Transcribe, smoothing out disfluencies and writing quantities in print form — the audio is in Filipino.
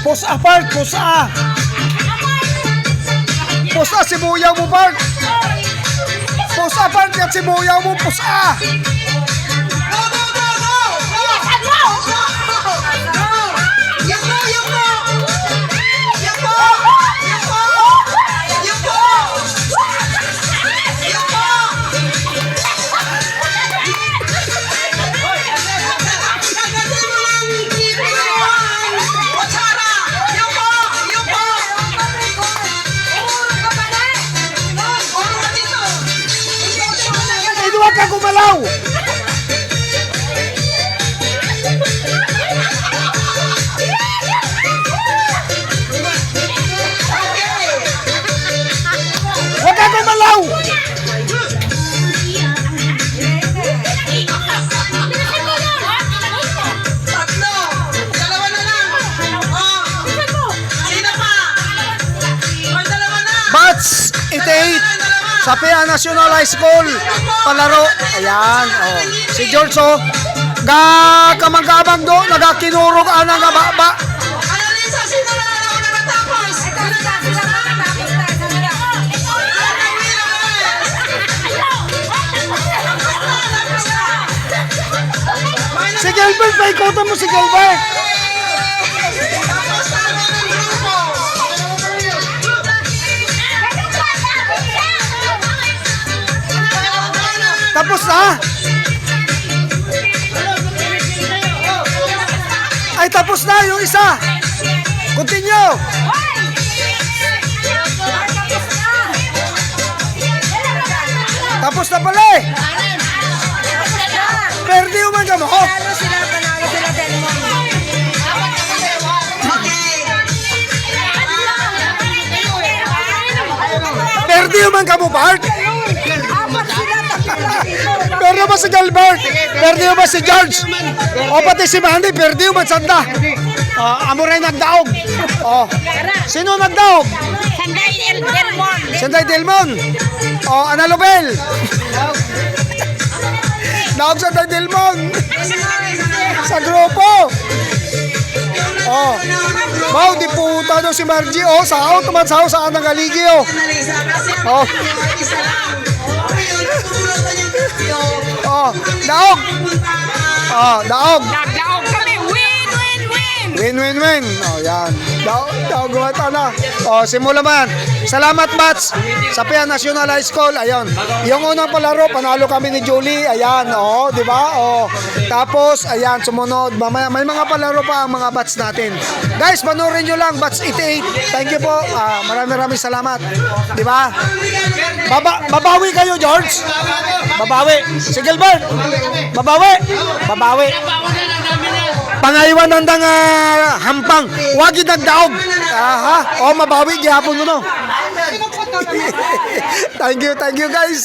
Push apart, push a. Push a, sibuyaw mo, Bart. Push apart yan, sibuyaw mo, push a. Huwag ka gumalaw! Huwag ka gumalaw! Bats 88 sa PA National High School palaro. Ayan, oh. Si George, oh. Kamagabang do, nagakinurog anang gababa. Si Gilbert, paikutan mo si Gilbert. Tapos na? Ay, tapos na yung isa. Continue. Tapos na pala eh. Perdi man ka mo. Perdi man ka mo, Bart. Perdi ba si Gilbert? Perdi ba si George? O pati si Mandy, perdi ba sanda? Amo rin nagdaog. Sino nagdaog? Sanday Delmon. Ana Lobel. Daog Sanday Delmon. Sa grupo. Wow, di puta daw si Margie. Sao, tumansaw sa anang aligi. Daog. Daog. Daog kami. Win. Yan. Daog gawata na. Simula man. Salamat, Bats. Sa PA National High School. Ayun. Yung unang palaro, panalo kami ni Julie. Ayan. Di ba? Tapos, ayan, sumunod. May mga palaro pa ang mga Bats natin. Guys, panoorin nyo lang. Bats 88. Thank you po. Maraming salamat. Di ba? Babawi kayo, George. Babawi. Si Gilbert. Babawi. Pangaywan nandang hampang. Wag idagdaog. Mabawi. Gihapon mo no. Thank you guys.